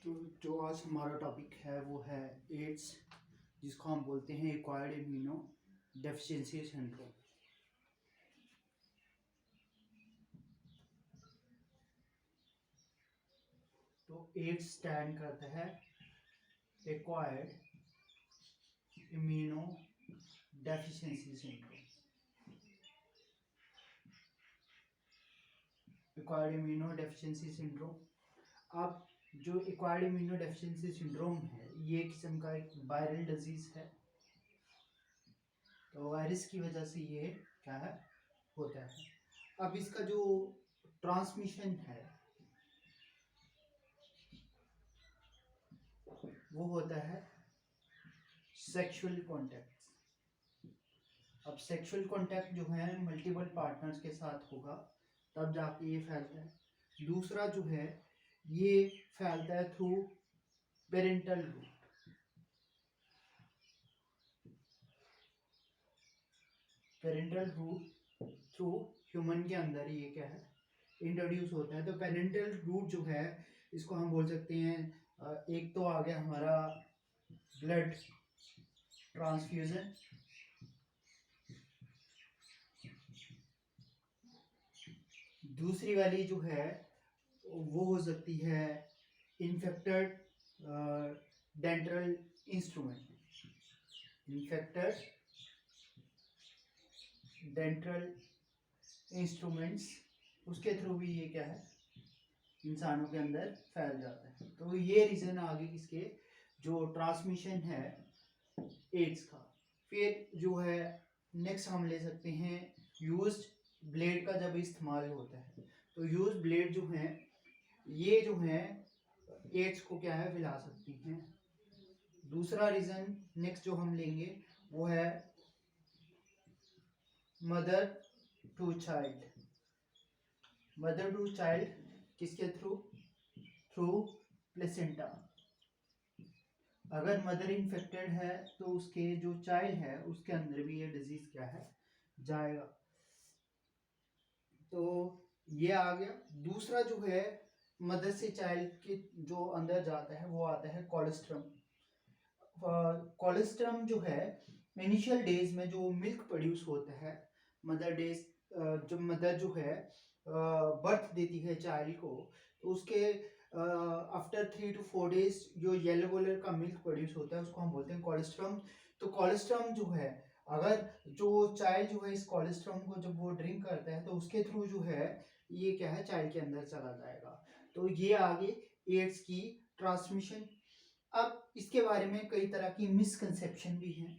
तो जो आज हमारा टॉपिक है वो है एड्स, जिसको हम बोलते हैं एक्वायर्ड इम्यूनो डेफिशिएंसी सिंड्रोम। तो एड्स स्टैंड करता है acquired immuno deficiency syndrome. Acquired immuno deficiency syndrome. अब जो एक्वायर्ड इम्यूनो डेफिशिएंसी सिंड्रोम है ये किस्म का एक वायरल डिजीज है। तो वायरस की वजह से ये क्या है होता है। अब इसका जो ट्रांसमिशन है वो होता है सेक्सुअल कॉन्टैक्ट। अब सेक्सुअल कॉन्टैक्ट जो है मल्टीपल पार्टनर्स के साथ होगा तब जाके ये फैलता है। दूसरा जो है ये फैलता है through parental route. Parental route through human के अंदर ये क्या है इंट्रोड्यूस होता है। तो पेरेंटल रूट जो है इसको हम बोल सकते हैं एक तो आ गया हमारा ब्लड ट्रांसफ्यूजन, दूसरी वाली जो है वो हो सकती है infected dental instrument, infected dental instruments, उसके थ्रू भी ये क्या है इंसानों के अंदर फैल जाता है। तो ये रीजन आगे इसके जो ट्रांसमिशन है एड्स का। फिर जो है नेक्स्ट हम ले सकते हैं यूज्ड ब्लेड का जब इस्तेमाल होता है। तो यूज्ड ब्लेड जो है ये जो है एड्स को क्या है फैला सकती हैं। दूसरा रीजन नेक्स्ट जो हम लेंगे वो है mother to child. Mother to child किसके थ्रू? Through placenta. अगर मदर इन्फेक्टेड है तो उसके जो चाइल्ड है उसके अंदर भी ये डिजीज क्या है जाएगा। तो ये आ गया। दूसरा जो है मदर से चाइल्ड के जो अंदर जाता है वो आता है कोलेस्ट्रम। कोलेस्ट्रम जो है इनिशियल डेज में जो मिल्क प्रोड्यूस होता है मदर डेज, जब मदर जो है बर्थ देती है चाइल्ड को तो उसके आफ्टर 3 to 4 days जो येलो कलर का मिल्क प्रोड्यूस होता है उसको हम बोलते हैं कोलेस्ट्रम। तो कोलेस्ट्रम जो है अगर जो चाइल्ड जो है इस कोलेस्ट्रम को जब वो ड्रिंक करता है तो उसके थ्रू जो है ये क्या है चाइल्ड के अंदर चला जाएगा। तो ये आगे एड्स की ट्रांसमिशन। अब इसके बारे में कई तरह की मिसकंसेप्शन भी हैं।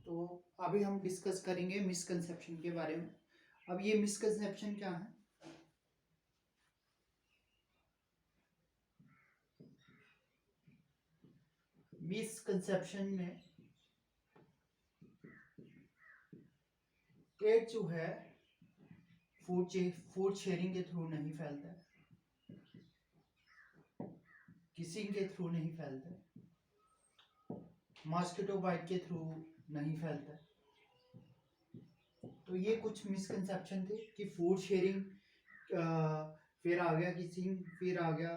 तो अभी हम डिस्कस करेंगे मिसकंसेप्शन के बारे में। अब ये मिसकंसेप्शन क्या है? मिसकंसेप्शन में एड्स जो है फूड शेयरिंग के थ्रू नहीं फैलता है, किसिंग के थ्रू नहीं फैलता है, मॉस्किटो बाइट के थ्रू नहीं फैलता है। तो ये कुछ मिसकंसेप्शन थे कि फूड शेयरिंग, फिर आ गया किसिंग, फिर आ गया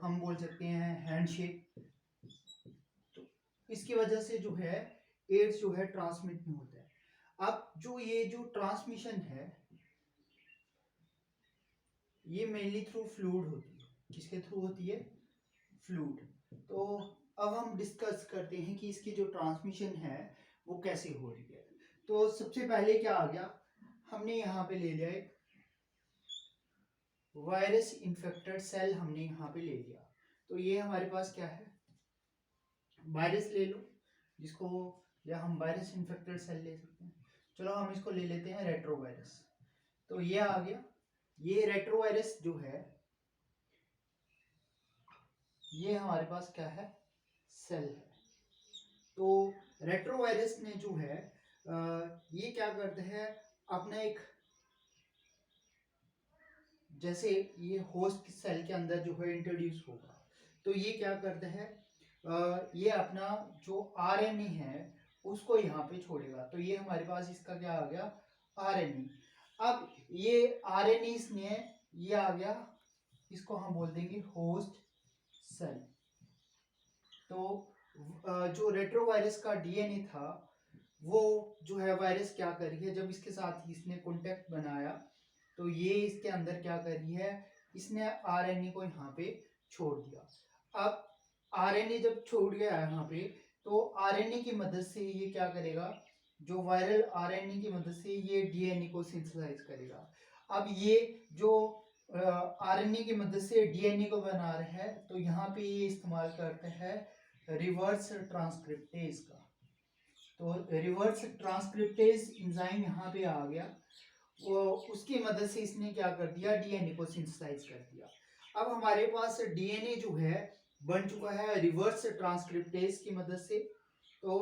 हम बोल सकते हैं हैंडशेक। तो इसकी वजह से जो है एड्स जो है ट्रांसमिट नहीं होता है। अब जो ये जो ट्रांसमिशन है ये मेनली थ्रू फ्लूइड होती है। किसके थ्रू होती है? फ्लूइड। तो अब हम डिस्कस करते हैं कि इसकी जो ट्रांसमिशन है वो कैसे हो रही है। तो सबसे पहले क्या आ गया, हमने यहाँ पे ले लिया एक वायरस इन्फेक्टेड सेल, हमने यहाँ पे ले लिया। तो ये हमारे पास क्या है वायरस ले लो, जिसको या हम वायरस इन्फेक्टेड सेल ले सकते हैं। चलो हम इसको ले लेते हैं रेट्रोवायरस। तो ये आ गया। ये रेट्रोवायरस जो है ये हमारे पास क्या है सेल है। तो रेट्रोवायरस ने जो है ये क्या करते हैं अपना एक, जैसे ये होस्ट सेल के अंदर जो है इंट्रोड्यूस होगा, तो ये क्या करता है ये अपना जो आरएनए है उसको यहाँ पे छोड़ेगा। तो ये हमारे पास इसका क्या आ गया, आरएनए। अब ये आरएनए इसने ये आ गया, इसको हम बोल देंगे होस्ट सेल। तो जो रेट्रोवायरस का डीएनए था वो जो है वायरस क्या कर रही है, जब इसके साथ इसने कॉन्टेक्ट बनाया तो ये इसके अंदर क्या कर रही है, इसने आरएनए को यहाँ पे छोड़ दिया। अब आरएनए जब छोड़ गया यहाँ पे, तो आरएनए की मदद से ये क्या करेगा, जो वायरल आरएनए की मदद से ये डीएनए को सिंथेसाइज करेगा। अब ये जो आरएनए की मदद से डीएनए को बना रहा है, तो यहाँ पे ये इस्तेमाल करते हैं रिवर्स ट्रांसक्रिप्टेज का। तो रिवर्स ट्रांसक्रिप्टेज एंजाइम यहाँ पे आ गया, वो उसकी मदद से इसने क्या कर दिया, डीएनए को सिंथेसाइज कर दिया। अब हमारे पास डीएनए जो है बन चुका है रिवर्स ट्रांसक्रिप्टेज की मदद से। तो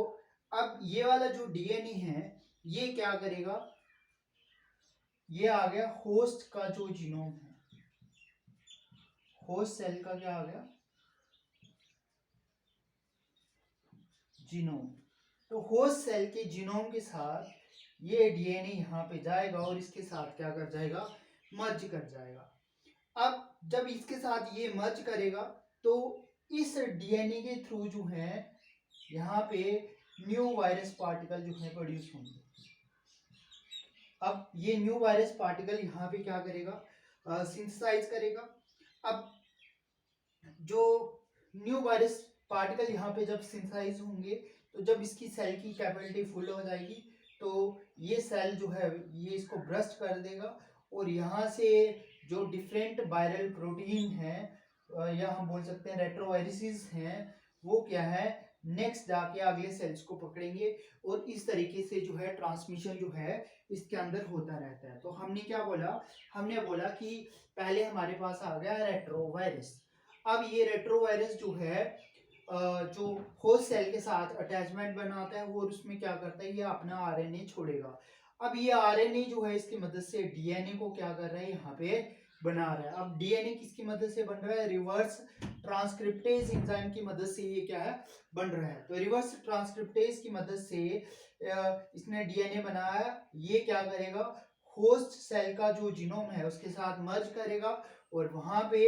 अब ये वाला जो डीएनए है ये क्या करेगा, ये आ गया होस्ट का जो जीनोम है, होस्ट सेल का क्या आ गया, जीनोम। तो होस्ट सेल के जीनोम के साथ ये डीएनए यहाँ पे जाएगा और इसके साथ क्या कर जाएगा, मर्ज कर जाएगा। अब जब इसके साथ ये मर्ज करेगा तो इस डीएनए के थ्रू जो है यहाँ पे न्यू वायरस पार्टिकल जो है प्रोड्यूस होंगे। अब ये न्यू वायरस पार्टिकल यहाँ पे क्या करेगा, सिंथेसाइज करेगा। अब जो न्यू वायरस पार्टिकल यहाँ पे जब सिंथेसाइज होंगे, तो जब इसकी सेल की कैपेसिटी फुल हो जाएगी तो ये सेल जो है ये इसको ब्रस्ट कर देगा और यहाँ से जो डिफरेंट वायरल प्रोटीन है या हम बोल सकते हैं रेट्रोवायरसेस हैं, वो क्या है नेक्स्ट जाके अगले सेल्स को पकड़ेंगे और इस तरीके से जो है ट्रांसमिशन जो है इसके अंदर होता रहता है। तो हमने क्या बोला, हमने बोला कि पहले हमारे पास आ गया रेट्रोवायरस। अब ये रेट्रोवायरस जो है जो होस्ट सेल के साथ अटैचमेंट बनाता है और उसमें क्या करता है, ये अपना आरएनए छोड़ेगा। अब ये आरएनए जो है इसकी मदद से डीएनए को क्या कर रहा है, यहाँ पे बना रहा है। अब डीएनए किसकी मदद से बन रहा है, रिवर्स ट्रांसक्रिप्टेज एंजाइम की मदद से ये क्या है बन रहा है। तो रिवर्स ट्रांसक्रिप्टेज की मदद से इसने डीएनए बनाया, ये क्या करेगा, होस्ट सेल का जो जीनोम है उसके साथ मर्ज करेगा और वहां पे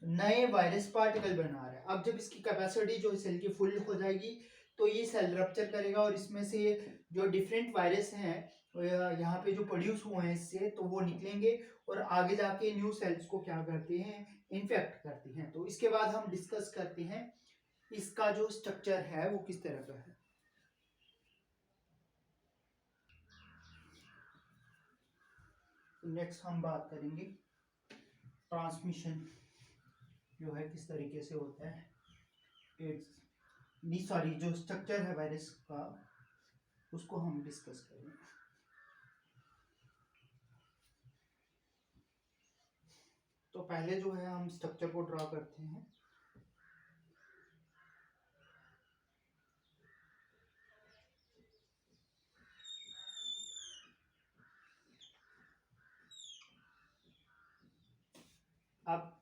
नए वायरस पार्टिकल बना रहा है। अब जब इसकी कैपेसिटी जो सेल की फुल हो जाएगी तो ये सेल रप्चर करेगा और इसमें से जो डिफरेंट वायरस हैं यहाँ पे जो प्रोड्यूस हुए हैं इससे, तो वो निकलेंगे और आगे जाके न्यू सेल्स को क्या करते हैं, इन्फेक्ट करते हैं। तो इसके बाद हम डिस्कस करते हैं इसका जो स्ट्रक्चर है वो किस तरह का है। नेक्स्ट हम बात करेंगे ट्रांसमिशन जो है किस तरीके से होता है, एड्स नहीं सॉरी जो स्ट्रक्चर है वायरस का उसको हम डिस्कस करेंगे। तो पहले जो है हम स्ट्रक्चर को ड्रा करते हैं। अब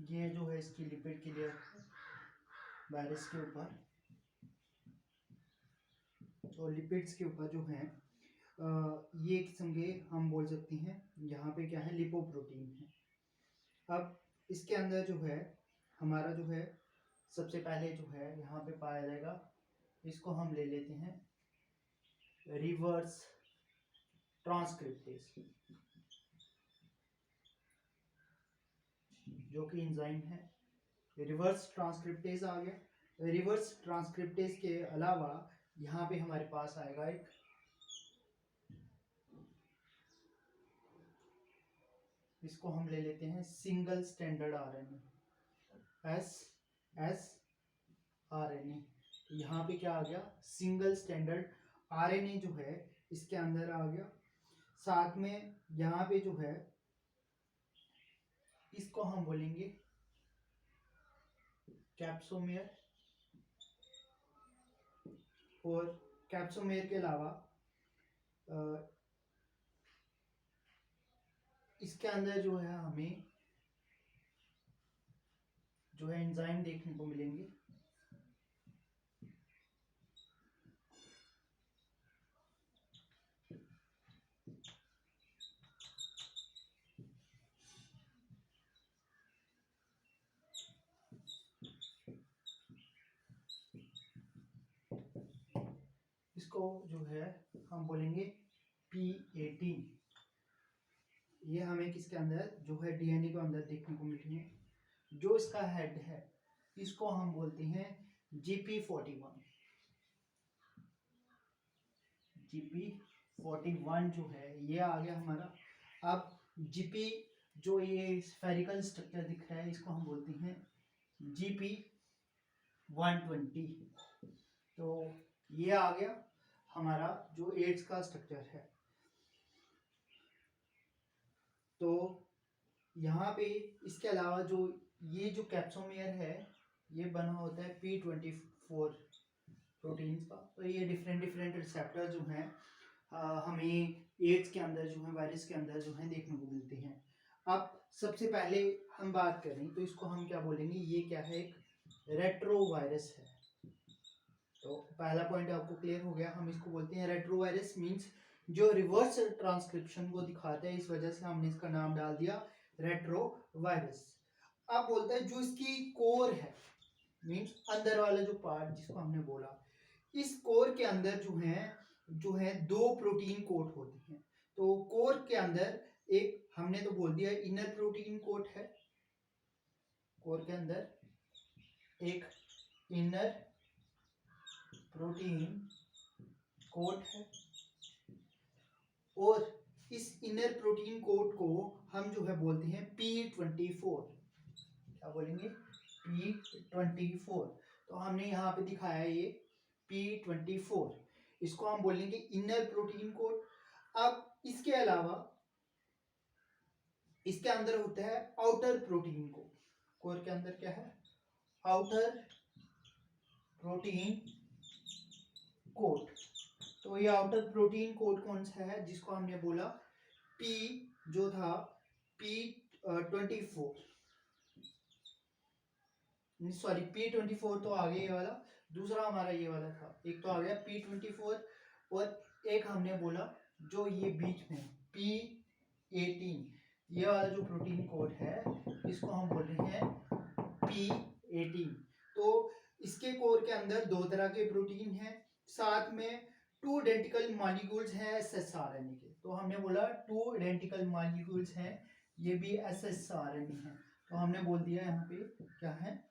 ये जो है इसकी लिपिड की लेयर वायरस के ऊपर, तो लिपिड्स के ऊपर जो है ये किस्म के हम बोल सकते हैं यहाँ पे क्या है, लिपोप्रोटीन है। अब इसके अंदर जो है हमारा जो है सबसे पहले जो है यहाँ पे पाया जाएगा, इसको हम ले लेते हैं रिवर्स ट्रांसक्रिप्टेज। जो कि एंजाइम है। रिवर्स ट्रांसक्रिप्टेज आ गया। रिवर्स ट्रांसक्रिप्टेज के अलावा यहाँ पे हमारे पास आएगा एक इसको हम ले लेते हैं सिंगल स्टैंडर्ड आरएनए, SSRNA। यहाँ पे क्या आ गया, सिंगल स्टैंडर्ड आरएनए जो है इसके अंदर आ गया। साथ में यहाँ पे जो है इसको हम बोलेंगे कैप्सोमेयर, और कैप्सोमेयर के अलावा इसके अंदर जो है हमें जो है एंजाइम देखने को मिलेंगे। इसको जो है हम बोलेंगे P18। ये हमें किसके अंदर जो है डीएनए के अंदर देखने को मिलती है। जो इसका हेड है इसको हम बोलते हैं GP41। GP41 जो है ये आ गया हमारा। अब GP जो ये स्फेरिकल स्ट्रक्चर दिख रहा है इसको हम बोलते हैं GP120। तो ये आ गया हमारा जो एड्स का स्ट्रक्चर है। तो यहाँ पे इसके अलावा जो ये जो कैप्सोमेयर है ये बना होता है P24 प्रोटीन्स का। तो ये डिफरेंट डिफरेंट रिसेप्टर जो हैं हमें एड्स के अंदर जो है वायरस के अंदर जो है देखने को मिलते हैं। अब सबसे पहले हम बात करें तो इसको हम क्या बोलेंगे, ये क्या है, एक रेट्रोवायरस है। तो पहला पॉइंट आपको क्लियर हो गया। हम इसको बोलते हैं रेट्रोवायरस, मींस जो रिवर्स ट्रांसक्रिप्शन को दिखाता है, इस वजह से हमने इसका नाम डाल दिया रेट्रोवायरस। अब बोलते हैं जो इसकी कोर है, मींस अंदर वाला जो पार्ट जिसको हमने बोला, इस कोर के अंदर जो है दो प्रोटीन कोट होती हैं। तो कोर के अंदर एक हमने तो बोल दिया इनर प्रोटीन कोट है, कोर के अंदर एक इनर प्रोटीन कोट है, और इस इनर प्रोटीन कोट को हम जो है बोलते हैं P24। क्या बोलेंगे, P24। तो हमने यहाँ पे दिखाया ये P24, इसको हम बोलेंगे इनर प्रोटीन कोट। अब इसके अलावा इसके अंदर होता है आउटर प्रोटीन कोट। कोर के अंदर क्या है, आउटर प्रोटीन कोट। तो ये आउटर प्रोटीन कोट कौन सा है, जिसको हमने बोला P जो था P24, सॉरी P24 तो आ गया ये वाला, दूसरा हमारा ये वाला था। एक तो आ गया P24 और एक हमने बोला जो ये बीच में P18, ये वाला जो प्रोटीन कोड है इसको हम बोल रहे हैं P18। तो इसके कोर के अंदर दो तरह के प्रोटीन हैं, साथ में 2 आइडेंटिकल मॉलिक्यूल्स हैं SSRNA के। तो हमने बोला 2 आइडेंटिकल मॉलिक्यूल्स हैं, ये भी SSRNA है। तो हमने बोल दिया यहाँ पे क्या है,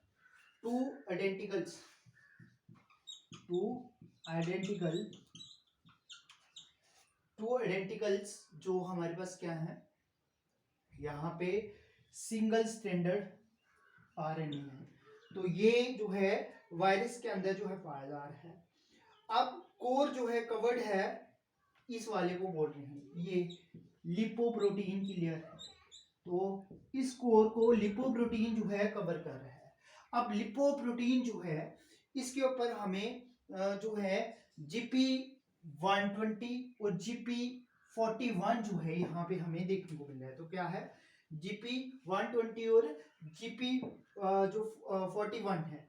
2 आइडेंटिकल्स जो हमारे पास क्या है यहाँ पे सिंगल स्टैंडर्ड आरएनए है। तो ये जो है वायरस के अंदर जो है पाया जा रहा है। अब कोर जो है कवर्ड है, इस वाले को बोल रहे हैं ये लिपोप्रोटीन की लेयर है। तो इस कोर को लिपोप्रोटीन जो है कवर कर रहा है। अब लिपोप्रोटीन जो है इसके ऊपर हमें जो है GP120 और GP41 जो है यहाँ पे हमें देखने को मिल रहा है। तो क्या है, GP120 और GP जो 41 है।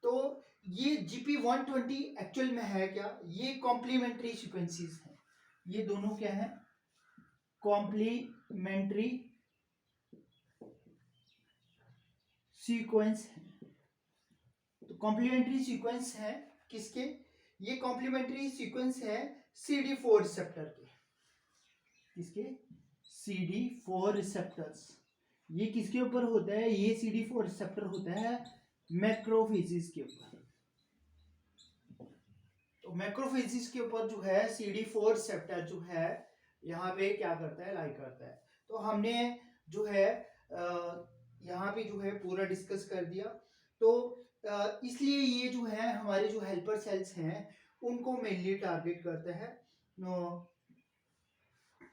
तो ये GP120 एक्चुअल में है क्या, ये कॉम्प्लीमेंट्री सीक्वेंसेस हैं। ये दोनों क्या है, कॉम्प्लीमेंट्री सीक्वेंस है। तो कॉम्प्लीमेंट्री सीक्वेंस है किसके, ये कॉम्प्लीमेंट्री सीक्वेंस है CD4 रिसेप्टर के। किसके, CD4 रिसेप्टर्स। ये किसके ऊपर होता है? ये CD4 रिसेप्टर होता है मैक्रोफेजेस के ऊपर। तो मैक्रोफेजेस के ऊपर जो है CD4 रिसेप्टर जो है यहाँ पे क्या करता है, लाइक करता है। तो हमने जो है यहाँ पे जो है पूरा डिस्कस कर दिया। तो इसलिए ये जो है हमारे जो हेल्पर सेल्स हैं उनको मेनली टारगेट करता है।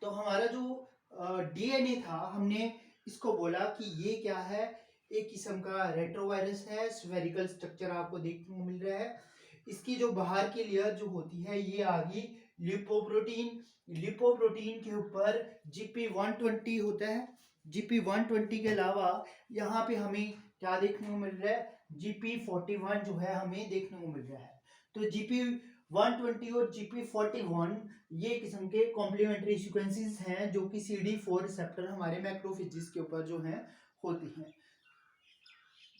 तो हमारा जो डीएनए था, हमने इसको बोला कि ये क्या है, एक किस्म का रेट्रोवायरस है। स्फेरिकल स्ट्रक्चर आपको देखने को मिल रहा है। इसकी जो बाहर की लेयर जो होती है ये आ गई लिपोप्रोटीन। लिपोप्रोटीन के ऊपर GP120 होता है। GP120 के अलावा यहाँ पे हमें क्या देखने को मिल रहा है, GP41 जो है हमें देखने को मिल रहा है। तो GP120 और GP41 ये किस्म के कॉम्प्लीमेंट्री सीक्वेंसेस हैं जो कि CD4 रिसेप्टर हमारे मैक्रोफेजेस के ऊपर जो हैं होती हैं।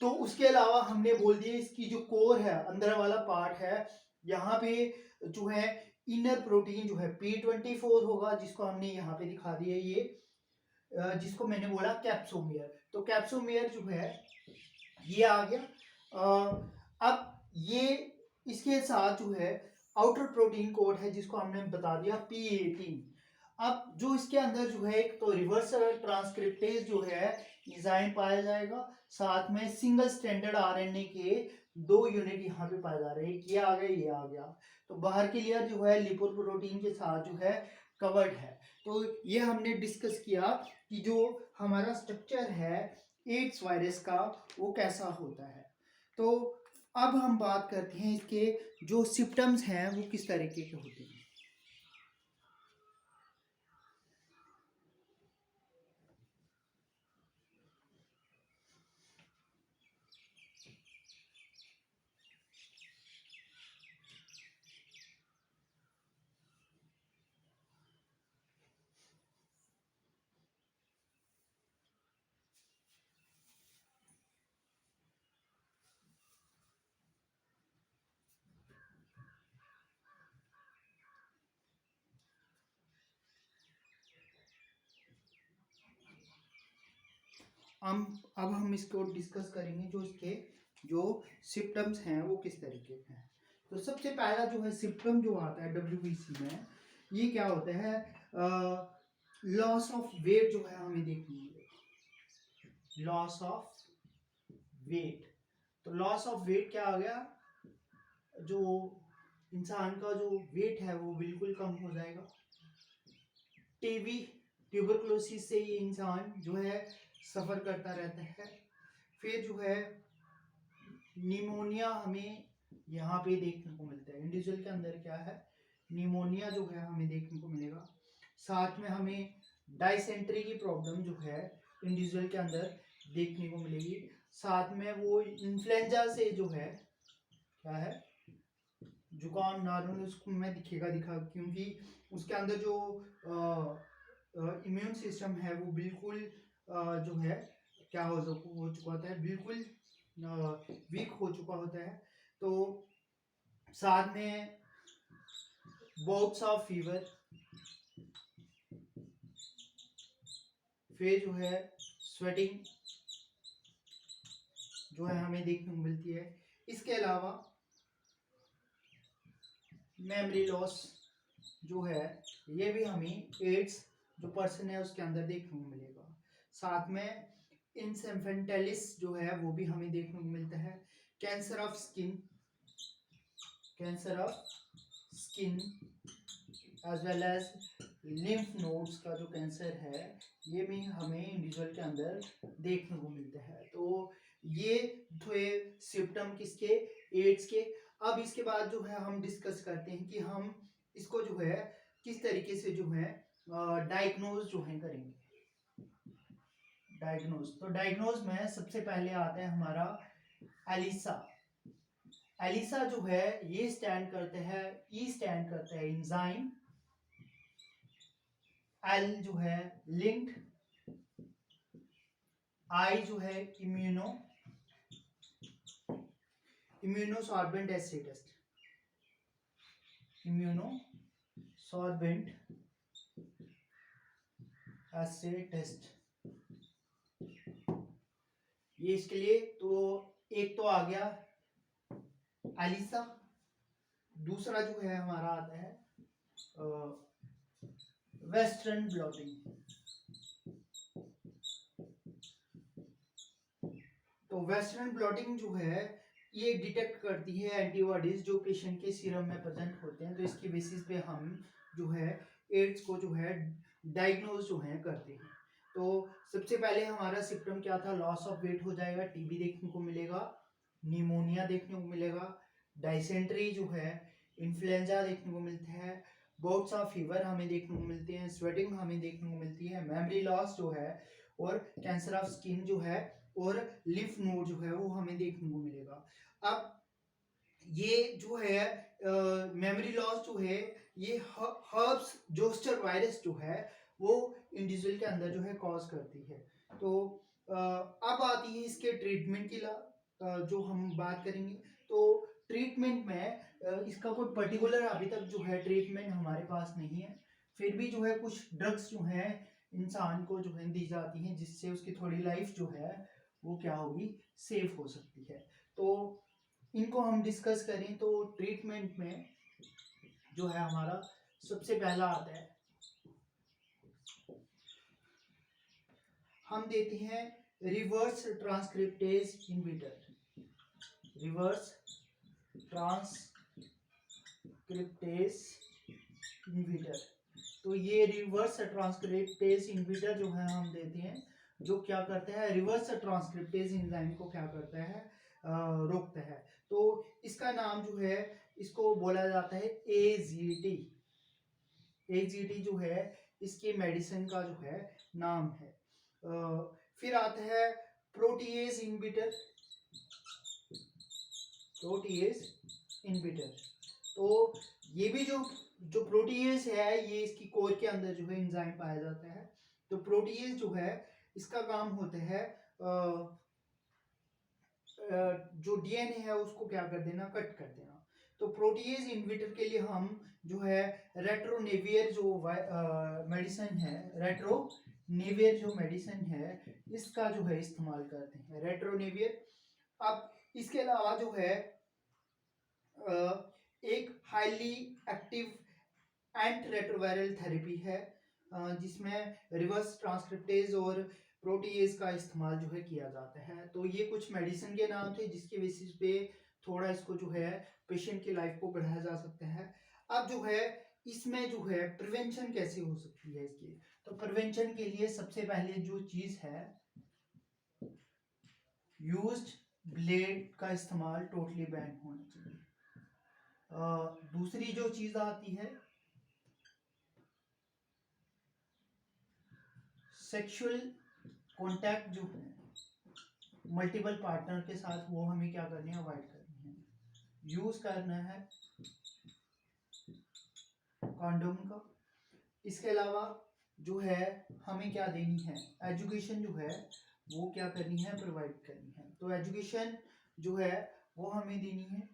तो उसके अलावा हमने बोल दिया इसकी जो कोर है, अंदर वाला पार्ट है, यहाँ पे जो है इनर प्रोटीन जो है P24 होगा, जिसको हमने यहाँ पे दिखा दिया ये जिसको मैंने बोला कैप्सोमियर। तो कैप्सोमियर जो है ये आ गया। अब ये इसके साथ जो है आउटर प्रोटीन कोड है जिसको हमने बता दिया P18। अब जो इसके अंदर जो है एक तो रिवर्स ट्रांसक्रिप्टेज जो है एंजाइम पाया जाएगा, साथ में सिंगल स्टैंडर्ड आरएनए के 2 यूनिट यहाँ पे पाए जा रहे हैं। ये आ गया, ये आ गया। तो बाहर की लेयर जो है लिपोप्रोटीन के साथ जो है कवर्ड है। तो ये हमने डिस्कस किया कि जो हमारा स्ट्रक्चर है एड्स वायरस का वो कैसा होता है। तो अब हम बात करते हैं इसके जो सिम्टम्स हैं वो किस तरीके के होते हैं। अब हम इसको डिस्कस करेंगे जो इसके जो सिम्टम्स हैं वो किस तरीके के हैं। तो सबसे पहला जो है सिम्टम जो आता है WBC में, ये क्या होता है, लॉस ऑफ वेट जो है हमें देखने मिलेगा। Loss of weight. तो लॉस ऑफ वेट क्या आ गया, जो इंसान का जो वेट है वो बिल्कुल कम हो जाएगा। टीबी ट्यूबरकुलोसिस से ये इंसान जो है सफ़र करता रहता है। फिर जो है निमोनिया हमें यहाँ पे देखने को मिलता है। इंडिविजुअल के अंदर क्या है, निमोनिया जो है हमें देखने को मिलेगा। साथ में हमें डाइसेंट्री की प्रॉब्लम जो है इंडिविजुअल के अंदर देखने को मिलेगी। साथ में वो इन्फ्लुएंजा से जो है क्या है, जुकाम नॉर्मल उसको में दिखा क्योंकि उसके अंदर जो इम्यून सिस्टम है वो बिल्कुल जो है क्या हो चुका होता है, बिल्कुल वीक हो चुका होता है। तो साथ में बॉक्स ऑफ फीवर, फिर जो है स्वेटिंग जो है हमें देखने को मिलती है। इसके अलावा मेमोरी लॉस जो है ये भी हमें एड्स जो पर्सन है उसके अंदर देखने को मिलेगा। साथ में इंसेफेंटेलिस जो है वो भी हमें देखने को मिलता है। Cancer of skin, cancer of skin as well as lymph nodes का जो कैंसर है ये भी हमें इंडिविजुअल के अंदर देखने को मिलता है। तो ये थे सिम्टम किसके, एड्स के। अब इसके बाद जो है हम डिस्कस करते हैं कि हम इसको जो है किस तरीके से जो है डायग्नोज जो है करेंगे। डायग्नोज, तो डायग्नोज में सबसे पहले आता है हमारा एलिसा। एलिसा जो है ये स्टैंड करते हैं, ई स्टैंड करता है एंजाइम, एल जो है लिंक्ड, आई जो है immunosorbent acid test, immunosorbent acid test. ये इसके लिए तो एक तो आ गया एलिसा, दूसरा जो है हमारा आता है वेस्टर्न ब्लॉटिंग। तो वेस्टर्न ब्लॉटिंग जो है ये डिटेक्ट करती है एंटीबॉडीज जो पेशेंट के सीरम में प्रेजेंट होते हैं, तो इसके बेसिस पे हम जो है एड्स को जो है डायग्नोज जो है करते हैं। तो सबसे पहले हमारा सिम्टम क्या था, लॉस ऑफ वेट हो जाएगा, टीबी देखने को मिलेगा, निमोनिया देखने को मिलेगा, डाइसेंट्री जो है, इन्फ्लुएंजा देखने को मिलता है, बॉट्स ऑफ फीवर हमें देखने को मिलते हैं, स्वेटिंग हमें देखने को मिलती है, मेमोरी लॉस जो है, और कैंसर ऑफ स्किन जो है, और लिम्फ नोड जो है वो हमें देखने को मिलेगा। अब ये जो है मेमोरी लॉस जो है ये हर्ब्स जोस्टर वायरस जो है वो इंडिविजुअल के अंदर जो है कॉज करती है। तो अब आती है इसके ट्रीटमेंट की जो हम बात करेंगे। तो ट्रीटमेंट में इसका कोई पर्टिकुलर अभी तक जो है ट्रीटमेंट हमारे पास नहीं है, फिर भी जो है कुछ ड्रग्स जो है इंसान को जो है दी जाती हैं जिससे उसकी थोड़ी लाइफ जो है वो क्या होगी, सेफ हो सकती है। तो इनको हम डिस्कस करें तो ट्रीटमेंट में जो है हमारा सबसे पहला आता है, हम देते हैं reverse transcriptase inhibitor. Reverse transcriptase inhibitor, तो ये रिवर्स ट्रांसक्रिप्टेज इनहिबिटर जो है हम देते हैं, जो क्या करता है रिवर्स ट्रांसक्रिप्टेज एंजाइम को क्या करता है, रोकता है। तो इसका नाम जो है इसको बोला जाता है एजीटी। एजीटी जो है इसके मेडिसिन का जो है नाम है। फिर आता है प्रोटीएज इनहिबिटर। प्रोटीएज इनहिबिटर, तो ये भी जो प्रोटीएज है ये इसकी कोर के अंदर जो है एंजाइम पाया जाता है। तो प्रोटीएज जो है इसका काम होता है जो डीएनए है उसको क्या कर देना, कट कर देना। तो प्रोटीएज इनहिबिटर के लिए हम जो है रेट्रोनेवियर जो मेडिसिन है, रेट्रोनेवियर जो मेडिसिन है इसका जो है इस्तेमाल करते हैं, रेट्रोनेवियर। अब इसके अलावा जो है एक highly active anti retroviral therapy है जिसमें रिवर्स ट्रांसक्रिप्टेज और प्रोटीएज का इस्तेमाल जो है किया जाता है। तो ये कुछ मेडिसिन के नाम थे जिसके बेसिस पे थोड़ा इसको जो है पेशेंट की लाइफ को बढ़ाया जा सकता है। अब जो है इसमें जो है प्रिवेंशन कैसे हो सकती है इसकी, तो प्रिवेंशन के लिए सबसे पहले जो चीज है यूज्ड ब्लेड का इस्तेमाल टोटली बैन होना चाहिए। दूसरी जो चीज आती है सेक्सुअल कांटेक्ट जो है मल्टीपल पार्टनर के साथ वो हमें क्या करनी है, अवॉइड करनी है। यूज करना है कॉन्डोम का। इसके अलावा जो है हमें क्या देनी है, एजुकेशन जो है वो क्या करनी है, प्रोवाइड करनी है। तो एजुकेशन जो है वो हमें देनी है।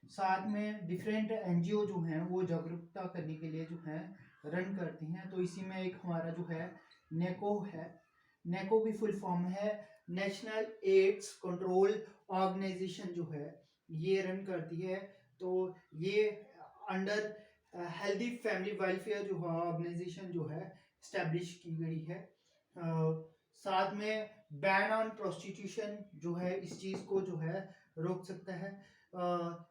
साथ में डिफरेंट एनजीओ जो हैं वो जागरूकता करने के लिए जो है रन करती हैं। तो इसी में एक हमारा जो है नेको है, नेको की फुल फॉर्म है नेशनल एड्स कंट्रोल ऑर्गेनाइजेशन जो है ये रन करती है। तो ये अंडर हेल्दी फैमिली वेलफेयर जो है ऑर्गेनाइजेशन जो है स्टैब्लिश की गई है। साथ में बैन ऑन प्रोस्टिट्यूशन जो है इस चीज को जो है रोक सकता है।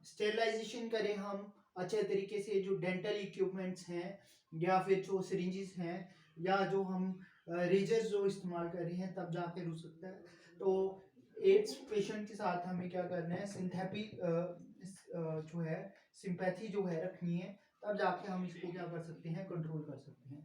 स्टेरिलाइजेशन करें हम अच्छे तरीके से, जो डेंटल इक्विपमेंट्स हैं या फिर जो सिरिंजेस हैं या जो हम रेजर्स जो इस्तेमाल कर रहे हैं तब जाके रुक सकता है। तो एड्स पेशेंट के साथ हमें क्या करना है, सिंथेपी जो है सिंपैथी जो है रखनी है, तब जाके हम इसको क्या कर सकते हैं, कंट्रोल कर सकते हैं।